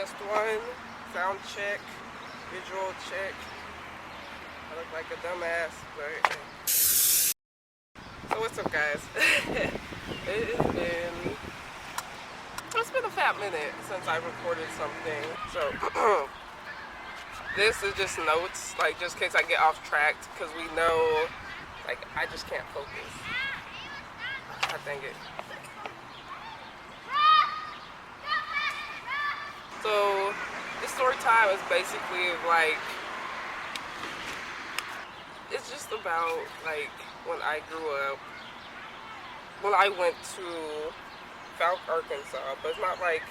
Test one, sound check, visual check. I look like a dumbass, but so what's up, guys? It's been a fat minute since I recorded something. So this is just notes, like just in case I get off track, because we know, like, I just can't focus. God dang it. So this story time is basically like, it's just about like when I grew up, when I went to Falk, Arkansas, but it's not like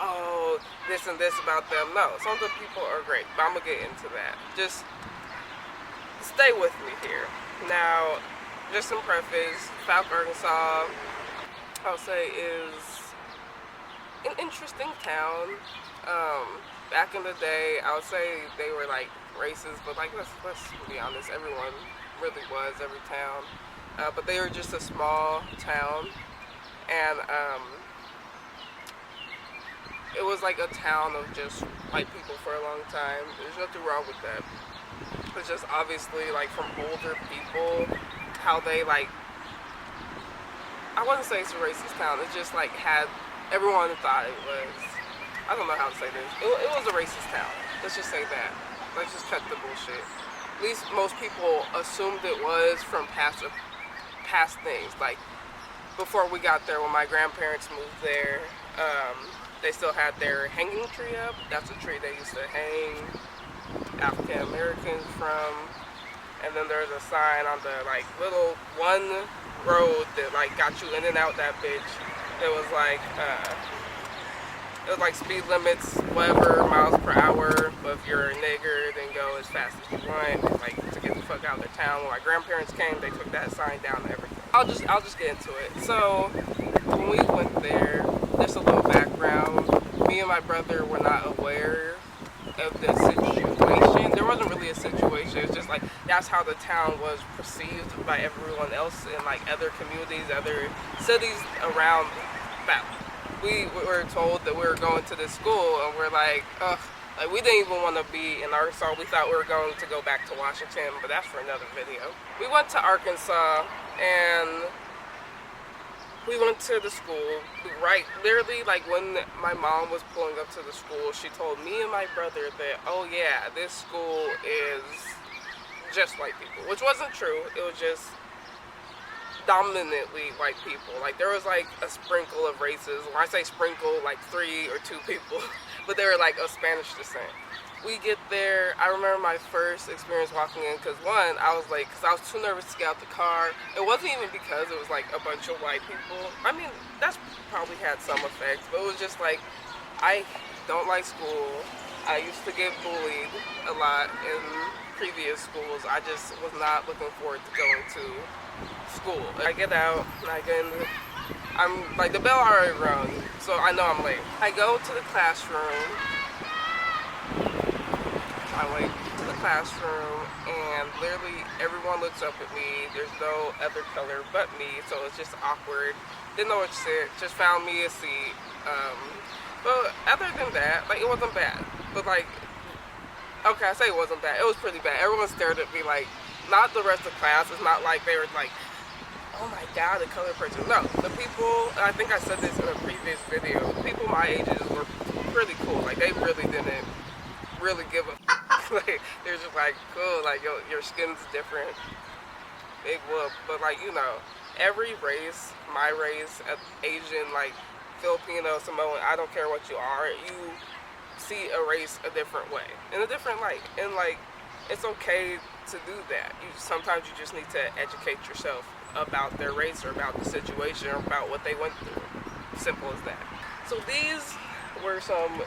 oh, this and this about them. No, some of the people are great, but I'm gonna get into that. Just stay with me here. Now, just some preface, Falk, Arkansas, I'll say is an interesting town. Back in the day, I would say they were like racist, but like let's be honest, everyone really was, every town. But they were just a small town, and it was like a town of just white people for a long time. There's nothing wrong with that. It's just obviously like from older people, how they like, I wouldn't say it's a racist town. It just like had, everyone thought it was, I don't know how to say this. It was a racist town. Let's just say that. Let's just cut the bullshit. At least most people assumed it was from past things. Like before we got there, when my grandparents moved there, they still had their hanging tree up. That's a tree they used to hang African Americans from. And then there's a sign on the like little one road that like got you in and out that bitch. It was like speed limits, whatever, miles per hour. But if you're a nigger, then go as fast as you want. Like to get the fuck out of the town. When my grandparents came, they took that sign down and everything. I'll just get into it. So when we went there, just a little background. Me and my brother were not aware of the situation. There wasn't really a situation. It's just like that's how the town was perceived by everyone else in like other communities, other cities around that. We were told that we were going to this school, and we're like, ugh, like we didn't even want to be in Arkansas. We thought we were going to go back to Washington, but that's for another video. We went to Arkansas, and we went to the school, right, literally, like, when my mom was pulling up to the school, she told me and my brother that, oh yeah, this school is just white people, which wasn't true. It was just dominantly white people. Like, there was, like, a sprinkle of races. When I say sprinkle, like 3 or 2 people, but they were, like, of Spanish descent. We get there, I remember my first experience walking in, because one, I was like, because I was too nervous to get out the car. It wasn't even because it was like a bunch of white people. I mean, that's probably had some effect, but it was just like, I don't like school. I used to get bullied a lot in previous schools. I just was not looking forward to going to school. I get out, and I get in, I'm like, the bell already rung, so I know I'm late. I go to the classroom. I went to the classroom, and literally everyone looks up at me. There's no other color but me, so it's just awkward. Didn't know what to say. Just found me a seat. But other than that, like, it wasn't bad. But like, okay, I say it wasn't bad. It was pretty bad. Everyone stared at me like, not the rest of the class. It's not like they were like, oh my god, a colored person. No, the people, I think I said this in a previous video, people my ages were pretty cool. Like, they really didn't really give a like, they're just like, cool, like, your skin's different, big whoop. But like, you know, every race, my race, Asian, like Filipino, Samoan, I don't care what you are, you see a race a different way, in a different light, and like, it's okay to do that. Sometimes you just need to educate yourself about their race or about the situation or about what they went through. Simple as that. So these were some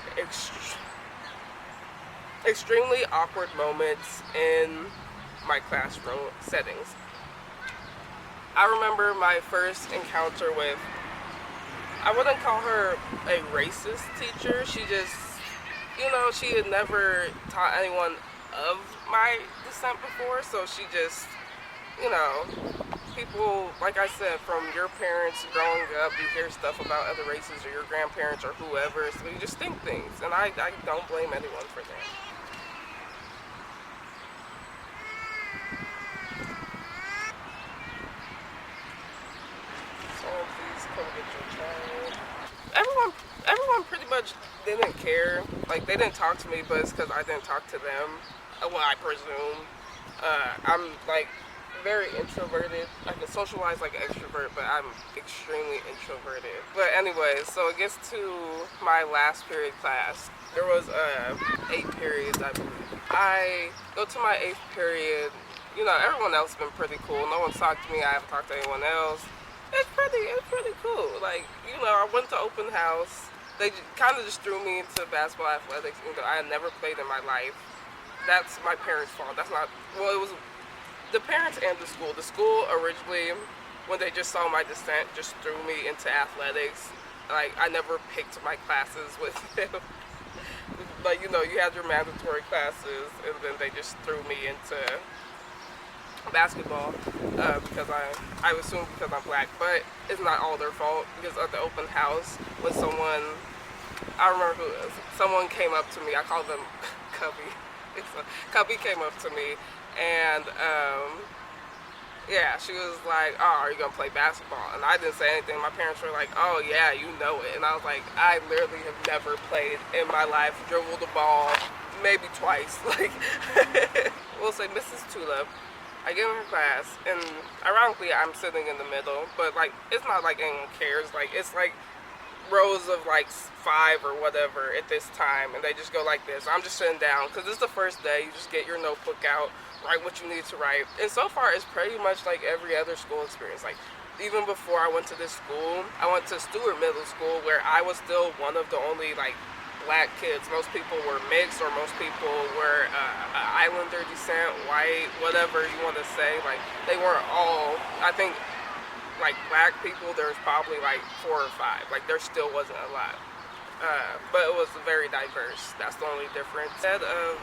extremely awkward moments in my classroom settings. I remember my first encounter with, I wouldn't call her a racist teacher. She just, you know, she had never taught anyone of my descent before, so she just, you know, people, like I said, from your parents growing up, you hear stuff about other races or your grandparents or whoever, so you just think things, and I don't blame anyone for that. So please come get your child. Everyone pretty much didn't care. Like, they didn't talk to me, but it's because I didn't talk to them. Well, I presume. I'm like very introverted. I can socialize like an extrovert, but I'm extremely introverted. But anyways, so it gets to my last period class. There was 8 periods, I believe. I go to my 8th period. You know, everyone else has been pretty cool. No one's talked to me. I haven't talked to anyone else. It's pretty cool. Like, you know, I went to open house. They kind of just threw me into basketball athletics. You know, I had never played in my life. That's my parents' fault. That's not, well, it was the parents and the school. The school originally, when they just saw my descent, just threw me into athletics. Like, I never picked my classes with them. Like, you know, you had your mandatory classes, and then they just threw me into basketball because I assume because I'm black, but it's not all their fault. Because at the open house, when I remember someone came up to me. I called them Cubby. Cubby came up to me, and yeah, she was like, "Oh, are you gonna play basketball?" And I didn't say anything. My parents were like, "Oh yeah, you know it." And I was like, "I literally have never played in my life. Dribbled the ball maybe twice." Like, we'll say Mrs. Tulip. I get in her class, and ironically, I'm sitting in the middle, but like, it's not like anyone cares. Like, it's like rows of like 5 or whatever at this time, and they just go like this. I'm just sitting down because it's the first day. You just get your notebook out, write what you need to write, and so far it's pretty much like every other school experience. Like, even before I went to this school, I went to Stewart Middle School, where I was still one of the only like black kids. Most people were mixed, or most people were Islander descent, white, whatever you want to say. Like, they weren't all, I think, like, black people, there's probably like 4 or 5. Like, there still wasn't a lot. But it was very diverse. That's the only difference. Instead of,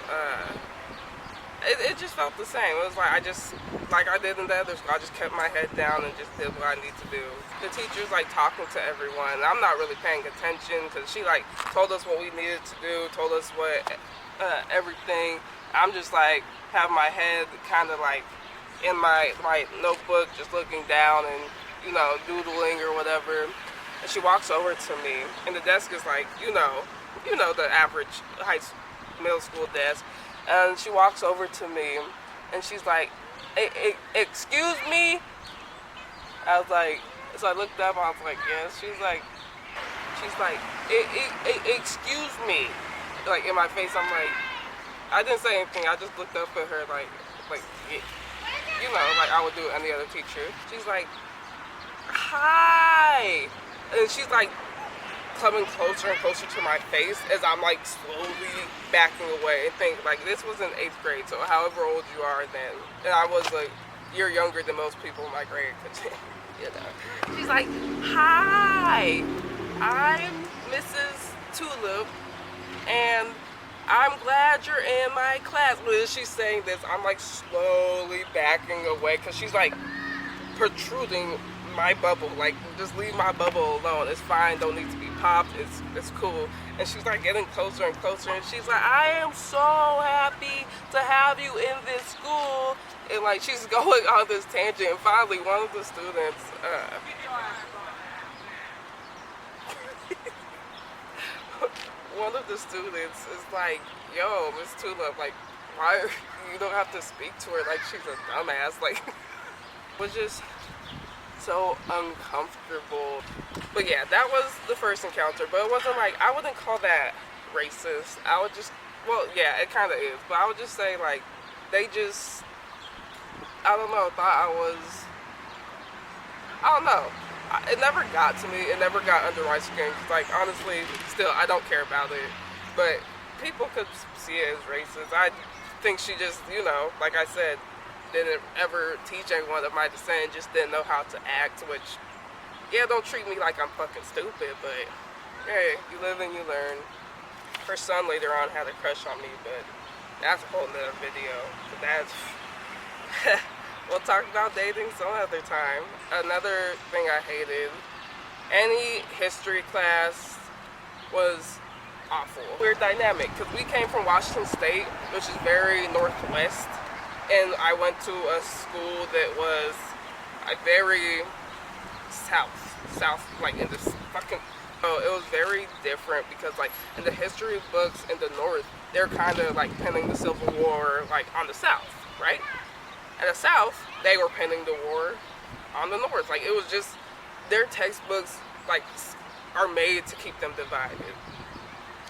it just felt the same. It was like, like I did in the other school, I just kept my head down and just did what I need to do. The teacher's like talking to everyone. I'm not really paying attention because she like told us what we needed to do, told us what, everything. I'm just like, have my head kind of like in my notebook, just looking down and, you know, doodling or whatever. And she walks over to me, and the desk is like, you know, the average middle school desk. And she walks over to me, and she's like, excuse me? I was like, so I looked up, I was like, yes. She's like, excuse me. Like, in my face, I'm like, I didn't say anything. I just looked up at her like, you know, like I would do any other teacher. She's like, hi. And she's like coming closer and closer to my face as I'm like slowly backing away, and think like, this was in 8th grade, so however old you are then, and I was like, you're younger than most people in my grade, you know. She's like, hi, I'm Mrs. Tulip, and I'm glad you're in my class. But as she's saying this, I'm like slowly backing away because she's like protruding my bubble. Like, just leave my bubble alone. It's fine. Don't need to be popped. It's cool. And she's like getting closer and closer. And she's like, I am so happy to have you in this school. And like, she's going on this tangent. And finally, one of the students, one of the students is like, yo, Miss Tulip, like, why you don't have to speak to her like she's a dumbass. Like, was just so uncomfortable. But yeah, that was the first encounter. But it wasn't like, I wouldn't call that racist. I would just, well, yeah, it kind of is. But I would just say, like, they just, I don't know, thought I don't know. It never got to me. It never got under my skin. Cause, like, honestly, still, I don't care about it. But people could see it as racist. I think she just, you know, like I said, didn't ever teach anyone of my descent, just didn't know how to act, which, yeah, don't treat me like I'm fucking stupid, but hey, you live and you learn. Her son later on had a crush on me, but that's a whole nother video. But that's, We'll talk about dating some other time. Another thing I hated, any history class was awful. We're dynamic because we came from Washington State, which is very northwest, and I went to a school that was very south, like in this fucking. So it was very different because like in the history books in the north, they're kind of like pinning the Civil War like on the south, right? In the south, they were pinning the war on the north. Like it was just their textbooks like are made to keep them divided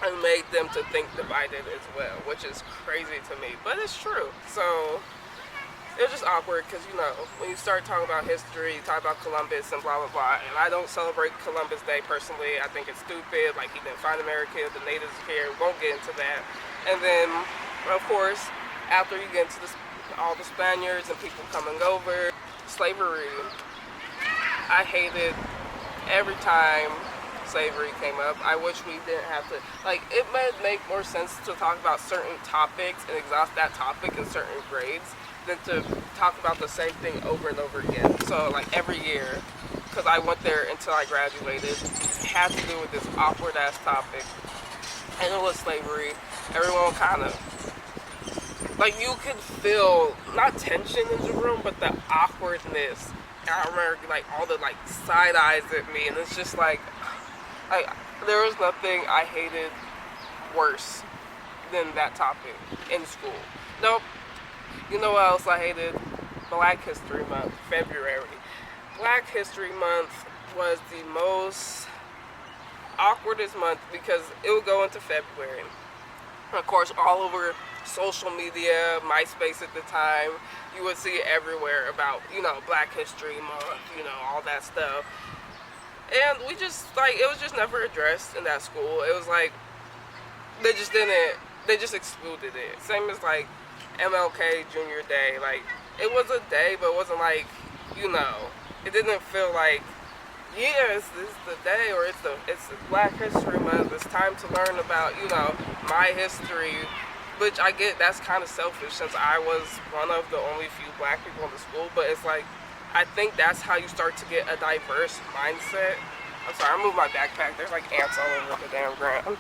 and made them to think divided as well, which is crazy to me, but it's true. So it was just awkward because, you know, when you start talking about history, you talk about Columbus and blah, blah, blah, and I don't celebrate Columbus Day personally. I think it's stupid. Like, he didn't find America, the natives here. We won't get into that. And then, of course, after you get into all the Spaniards and people coming over, slavery, I hated every time slavery came up. I wish we didn't have to, like, it might make more sense to talk about certain topics and exhaust that topic in certain grades than to talk about the same thing over and over again. So like every year, because I went there until I graduated, it had to do with this awkward ass topic, and it was slavery. Everyone kind of, like, you could feel, not tension in the room, but the awkwardness. And I remember like all the like side eyes at me, and it's just like there was nothing I hated worse than that topic in school. Nope. You know what else I hated? Black History Month, February. Black History Month was the most awkwardest month because it would go into February. And of course, all over social media, MySpace at the time, you would see it everywhere about, you know, Black History Month, you know, all that stuff. And we just, like, it was just never addressed in that school. It was like, they just excluded it. Same as, like, MLK Junior Day. Like, it was a day, but it wasn't like, you know, it didn't feel like, yes, this is the day, or it's the Black History Month, it's time to learn about, you know, my history, which I get that's kind of selfish since I was one of the only few black people in the school, but it's like, I think that's how you start to get a diverse mindset. I'm sorry, I moved my backpack, there's like ants all over the damn ground.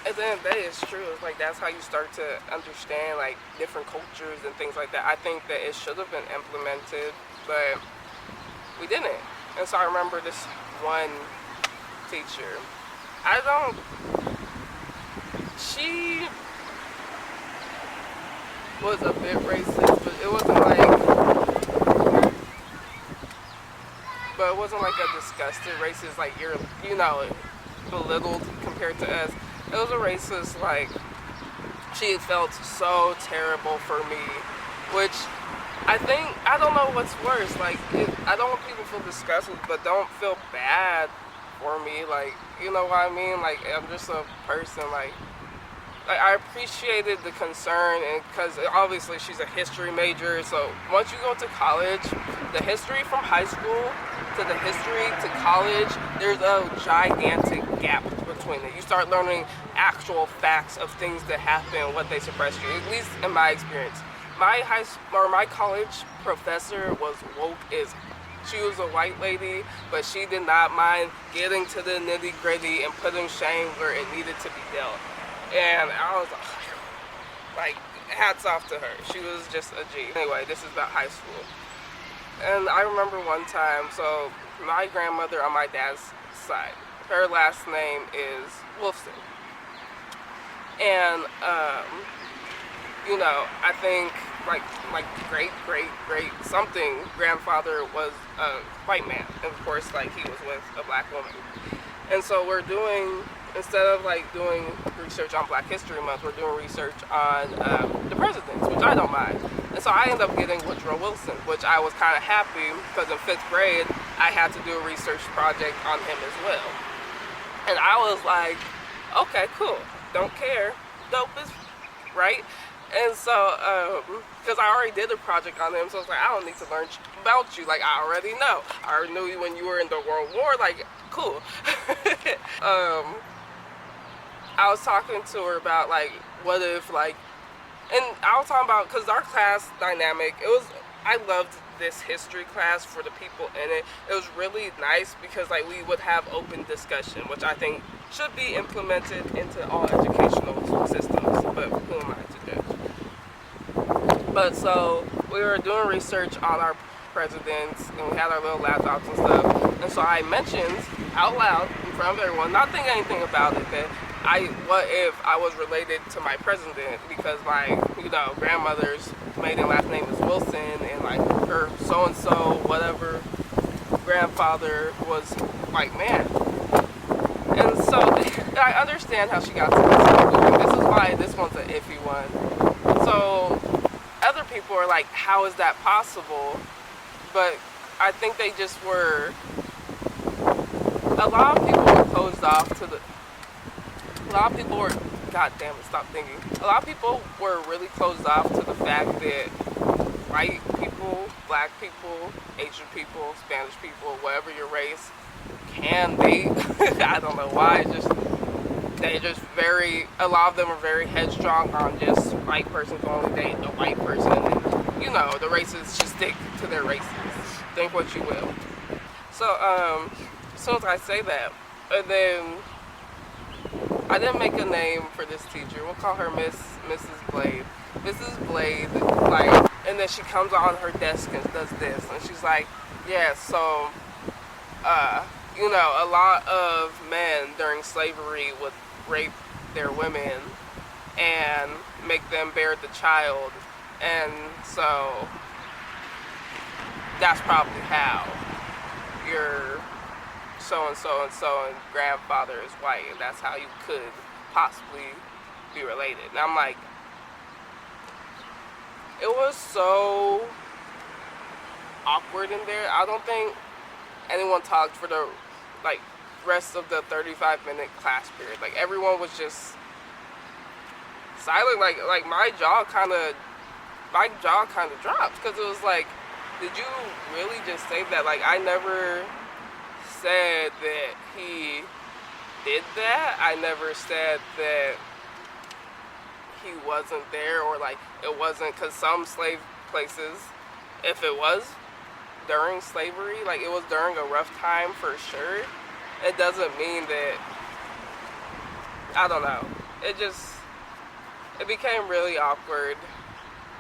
At the end of the day, it's true. It's like that's how you start to understand like different cultures and things like that. I think that it should have been implemented, but we didn't. And so I remember this one teacher. She was a bit racist, but it wasn't like a disgusted racist, like you're, you know, belittled compared to us. It was a racist, like, she felt so terrible for me, which I think, I don't know what's worse, like, I don't want people to feel disgusted, but don't feel bad for me, like, you know what I mean, like, I'm just a person, like I appreciated the concern, and because obviously she's a history major, so once you go to college, the history from high school to the history to college, there's a gigantic gap between it. You start learning actual facts of things that happen, what they suppressed you, at least in my experience. My college professor was woke as, she was a white lady, but she did not mind getting to the nitty gritty and putting shame where it needed to be dealt. And I was like, hats off to her. She was just a G. Anyway, this is about high school. And I remember one time, so my grandmother on my dad's side, her last name is Wolfson. And, you know, I think like great something grandfather was a white man. And of course, like, he was with a black woman. And so we're doing, instead of like doing research on Black History Month, we're doing research on the presidents, which I don't mind. And so I ended up getting Woodrow Wilson, which I was kind of happy because in 5th grade, I had to do a research project on him as well. And I was like, okay, cool, don't care, dope is, right? And so, because I already did a project on him, so I was like, I don't need to learn about you, like, I already know. I already knew you when you were in the World War, like, cool. I was talking to her about, like, what if, like, and I was talking about, because our class dynamic, I loved this history class for the people in it. It was really nice because like we would have open discussion, which I think should be implemented into all educational systems, but who am I to judge? But so we were doing research on our presidents, and we had our little laptops and stuff, and so I mentioned out loud in front of everyone, not thinking anything about it, that what if I was related to my president, because my, grandmother's maiden last name is Wilson, and like her so-and-so, whatever, grandfather was like, man. And so I understand how she got to this. This is why this one's an iffy one. So other people are like, how is that possible? But I think they just were, a lot of people were closed off to the, a lot of people were, god damn it, stop thinking. A lot of people were really closed off to the fact that white people, black people, Asian people, Spanish people, whatever your race, can date. I don't know why, a lot of them are very headstrong on just white person can only date a white person. And, the races just stick to their races. Think what you will. So, as soon as I say that, and then I didn't make a name for this teacher. We'll call her Mrs. Blade. Mrs. Blade, like, and then she comes on her desk and does this, and she's like, yeah, so, a lot of men during slavery would rape their women and make them bear the child, and so that's probably how your so-and-so and grandfather is white, and that's how you could possibly be related. And I'm like, it was so awkward in there. I don't think anyone talked for the rest of the 35-minute class period. Like, everyone was just silent. Like my jaw kind of dropped, because it was like, did you really just say that? Like, I never said that he did that. I never said that he wasn't there, or like it wasn't, because some slave places, if it was during slavery, like it was during a rough time for sure, it doesn't mean that, I don't know, it became really awkward,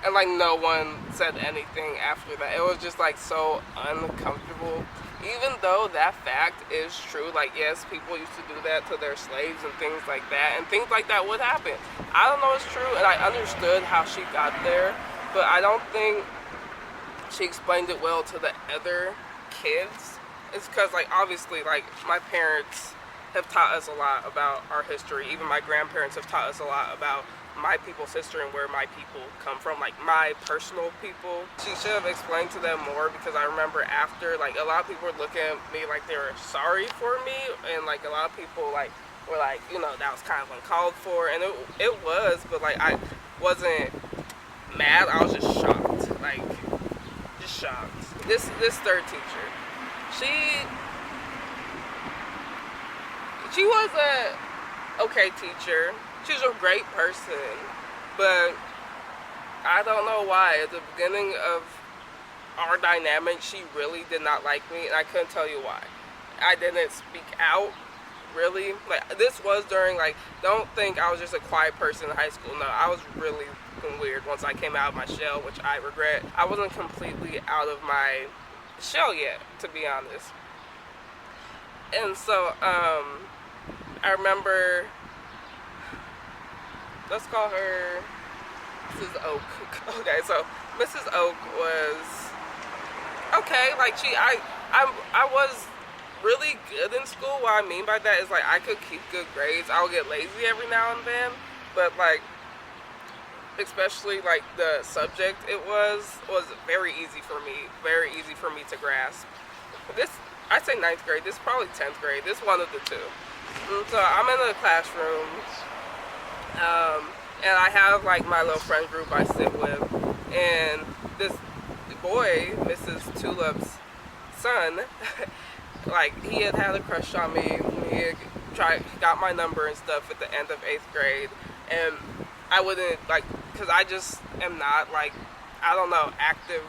and like no one said anything after that. It was just like so uncomfortable, even though that fact is true. Like, yes, people used to do that to their slaves and things like that, and things like that would happen. I don't know it's true, and I understood how she got there, but I don't think she explained it well to the other kids. It's because, like, obviously, like, my parents have taught us a lot about our history. Even my grandparents have taught us a lot about my people's history and where my people come from, like my personal people. She should have explained to them more, because I remember after, like, a lot of people were looking at me like they were sorry for me, and like a lot of people like were like, that was kind of uncalled for, and it was, but like I wasn't mad. I was just shocked, like just shocked. This third teacher, she was a okay teacher. She's a great person, but I don't know why. At the beginning of our dynamic, she really did not like me, and I couldn't tell you why. I didn't speak out, really. Like, this was during, like, don't think I was just a quiet person in high school. No, I was really weird once I came out of my shell, which I regret. I wasn't completely out of my shell yet, to be honest. And so, I remember, let's call her Mrs. Oak. Okay, so Mrs. Oak was okay. Like, I was really good in school. What I mean by that is, like, I could keep good grades. I would get lazy every now and then, but like, especially like the subject it was very easy for me to grasp. This, I say 9th grade. This is probably 10th grade. This one of the two. And so I'm in the classroom. And I have like my little friend group I sit with, and this boy, Mrs. Tulip's son, like, he had a crush on me. He had got my number and stuff at the end of 8th grade, and I wouldn't, like, because I just am not, like, I don't know, active,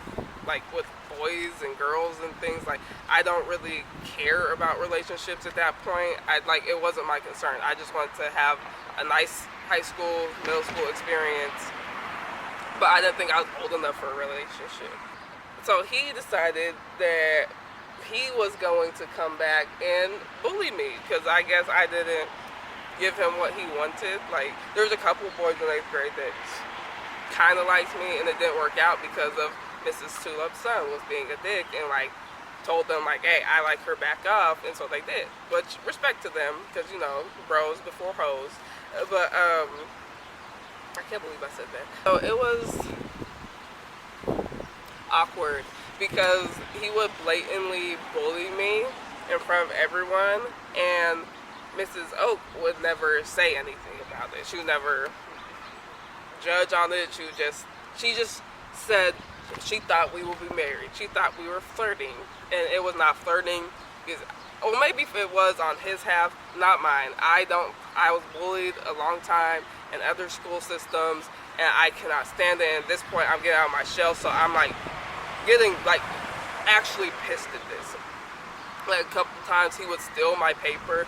like, with boys and girls and things. Like, I don't really care about relationships at that point. It wasn't my concern. I just wanted to have a nice high school, middle school experience, but I didn't think I was old enough for a relationship. So he decided that he was going to come back and bully me because I guess I didn't give him what he wanted. Like, there was a couple boys in 8th grade that kind of liked me, and it didn't work out because of Mrs. Tulip's son was being a dick and like told them like, hey, I like her, back off, and so they did. Which, respect to them, because you know, bros before hoes. But I can't believe I said that. So it was awkward because he would blatantly bully me in front of everyone, and Mrs. Oak would never say anything about it. She would never judge on it. She just said she thought we would be married. She thought we were flirting, and it was not flirting. Because, or maybe if it was on his half, not mine. I was bullied a long time in other school systems, and I cannot stand it. And at this point, I'm getting out of my shell, so I'm like getting like actually pissed at this. Like a couple times he would steal my paper.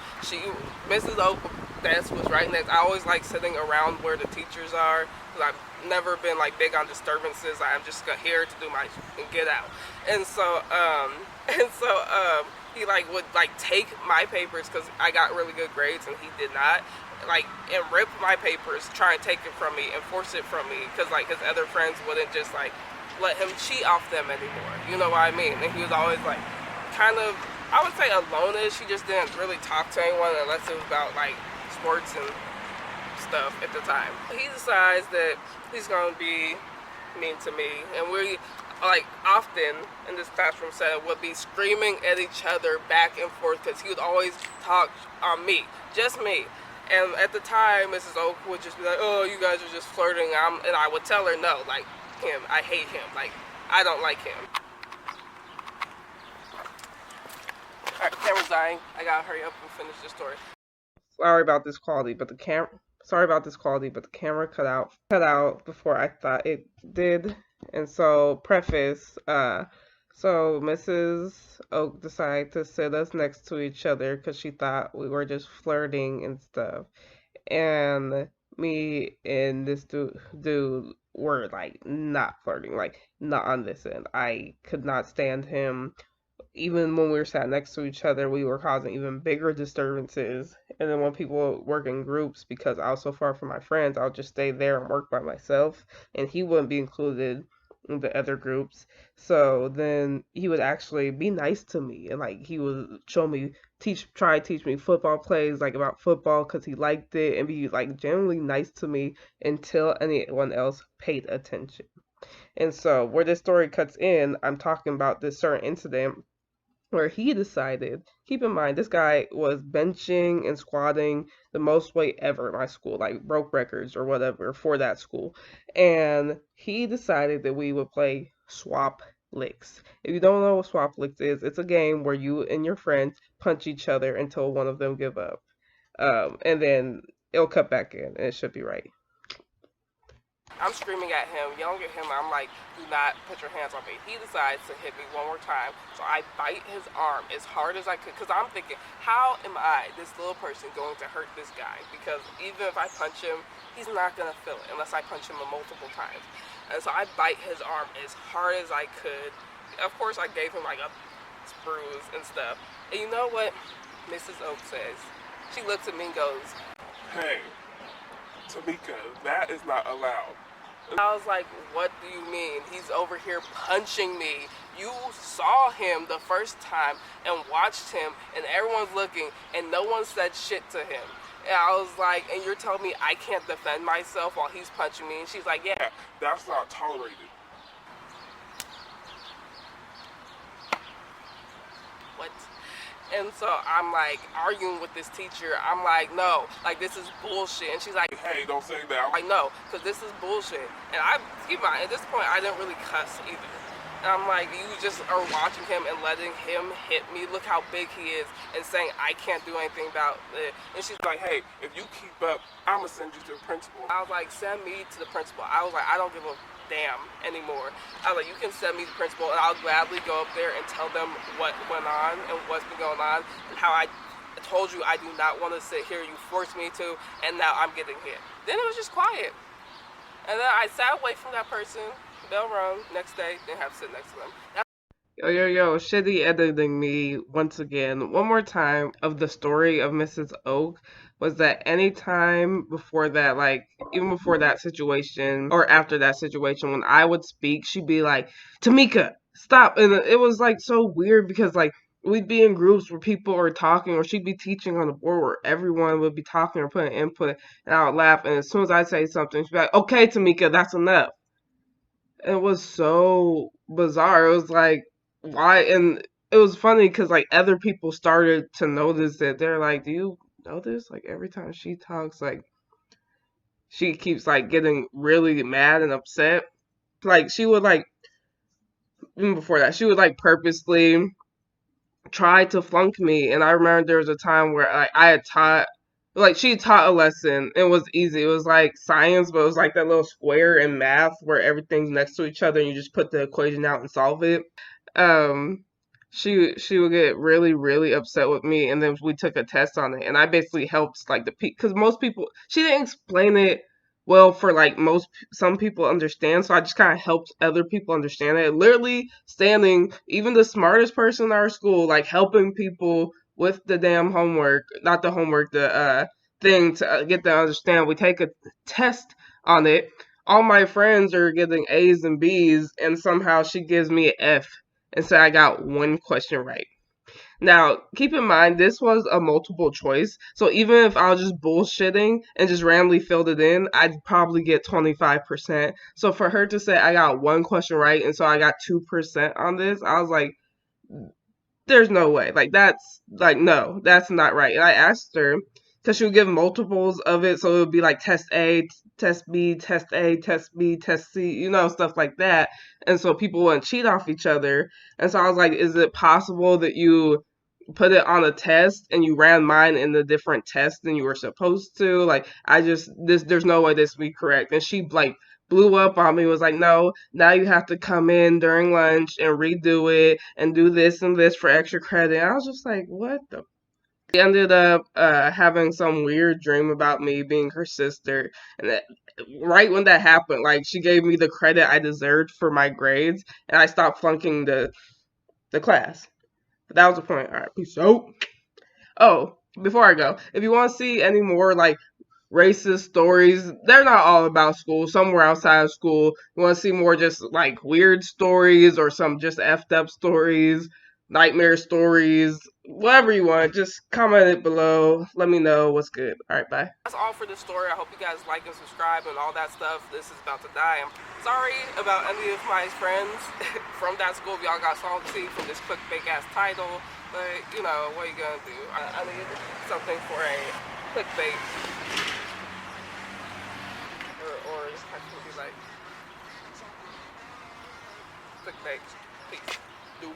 Mrs. Oak desk was right next. I always like sitting around where the teachers are because I've never been like big on disturbances. I'm just here to do my and get out. And so he like would like take my papers because I got really good grades and he did not. Like, and rip my papers, try and take it from me and force it from me because like his other friends wouldn't just like let him cheat off them anymore. You know what I mean? And he was always like kind of, I would say alone-ish. He just didn't really talk to anyone unless it was about like sports and stuff at the time. He decides that he's gonna be mean to me, and we like often in this classroom setting would be screaming at each other back and forth because he would always talk on me, just me. And at the time, Mrs. Oak would just be like, oh, you guys are just flirting. And I would tell her, no, like him, I hate him. Like, I don't like him. Alright, camera's dying. I gotta hurry up and finish the story. Sorry about this quality, but the camera cut out before I thought it did. And so, preface, so Mrs. Oak decided to sit us next to each other because she thought we were just flirting and stuff. And me and this dude were like not flirting, like not on this end. I could not stand him. Even when we were sat next to each other, we were causing even bigger disturbances. And then when people work in groups, because I was so far from my friends, I'll just stay there and work by myself, and he wouldn't be included in the other groups. So then he would actually be nice to me, and like he would show me, try to teach me football plays, like about football, because he liked it, and be like generally nice to me until anyone else paid attention. And so where this story cuts in, I'm talking about this certain incident where he decided, keep in mind, this guy was benching and squatting the most weight ever in my school, like broke records or whatever for that school. And he decided that we would play swap licks. If you don't know what swap licks is, it's a game where you and your friends punch each other until one of them give up. And then it'll cut back in and it should be right. I'm screaming at him, yelling at him. I'm like, do not put your hands on me. He decides to hit me one more time. So I bite his arm as hard as I could because I'm thinking, how am I, this little person, going to hurt this guy? Because even if I punch him, he's not going to feel it unless I punch him multiple times. And so I bite his arm as hard as I could. Of course, I gave him like a bruise and stuff. And you know what Mrs. Oak says? She looks at me and goes, hey, Tamika, that is not allowed. I was like, what do you mean? He's over here punching me. You saw him the first time and watched him, and everyone's looking, and no one said shit to him. And I was like, and you're telling me I can't defend myself while he's punching me? And she's like, yeah. That's not tolerated. What? And so I'm like arguing with this teacher. I'm like, no, like this is bullshit. And she's like, hey, don't say that. I'm like, no, because this is bullshit. And I, keep in mind, at this point, I didn't really cuss either. And I'm like, you just are watching him and letting him hit me. Look how big he is, and saying I can't do anything about it. And she's like, hey, if you keep up, I'm going to send you to the principal. I was like, send me to the principal. I was like, I don't give a damn anymore. I was like, you can send me the principal and I'll gladly go up there and tell them what went on and what's been going on and how I told you I do not want to sit here, you forced me to, and now I'm getting hit. Then it was just quiet. And then I sat away from that person, bell rung, next day, didn't have to sit next to them. Yo, shitty editing me once again. One more time of the story of Mrs. Oak was that any time before that, like, even before that situation or after that situation, when I would speak, she'd be like, Tamika, stop. And it was like so weird because, like, we'd be in groups where people are talking, or she'd be teaching on the board where everyone would be talking or putting input, and I would laugh. And as soon as I say something, she'd be like, okay, Tamika, that's enough. It was so bizarre. It was like, why? And it was funny because like other people started to notice it. They're like, do you notice? Like every time she talks, like she keeps like getting really mad and upset. Like she would like, even before that, she would like purposely tried to flunk me. And I remember there was a time where I had taught, like she taught a lesson. It was easy. It was like science, but it was like that little square in math where everything's next to each other and you just put the equation out and solve it. Um, she would get really really upset with me, and then we took a test on it, and I basically helped like because most people, she didn't explain it well for like some people understand, so I just kind of helped other people understand it, literally standing, even the smartest person in our school, like helping people with the damn homework, not the homework, the thing to get them to understand. We take a test on it. All my friends are getting A's and B's, and somehow she gives me an F and said I got one question right. Now, keep in mind, this was a multiple choice, so even if I was just bullshitting and just randomly filled it in, I'd probably get 25%. So for her to say I got one question right, and so I got 2% on this, I was like, there's no way. Like, that's, like, no, that's not right. And I asked her, because she would give multiples of it, so it would be like test A, test B, test A, test B, test C, stuff like that. And so people wouldn't cheat off each other. And so I was like, is it possible that you put it on a test and you ran mine in a different test than you were supposed to? Like, there's no way this would be correct. And she, like, blew up on me, was like, no, now you have to come in during lunch and redo it and do this and this for extra credit. And I was just like, what the? She ended up having some weird dream about me being her sister. And right when that happened, like, she gave me the credit I deserved for my grades, and I stopped flunking the class. But that was the point. All right, peace out. Oh, before I go, if you want to see any more, like, racist stories, they're not all about school. Some were outside of school. You want to see more just like weird stories or some just effed up stories, nightmare stories, whatever you want, just comment it below. Let me know what's good. All right, bye. That's all for this story. I hope you guys like and subscribe and all that stuff. This is about to die. I'm sorry about any of my friends from that school. If y'all got salty from this clickbait ass title, but what are you gonna do? I need something for a clickbait. Or just have to be like clickbait. Peace. Doop.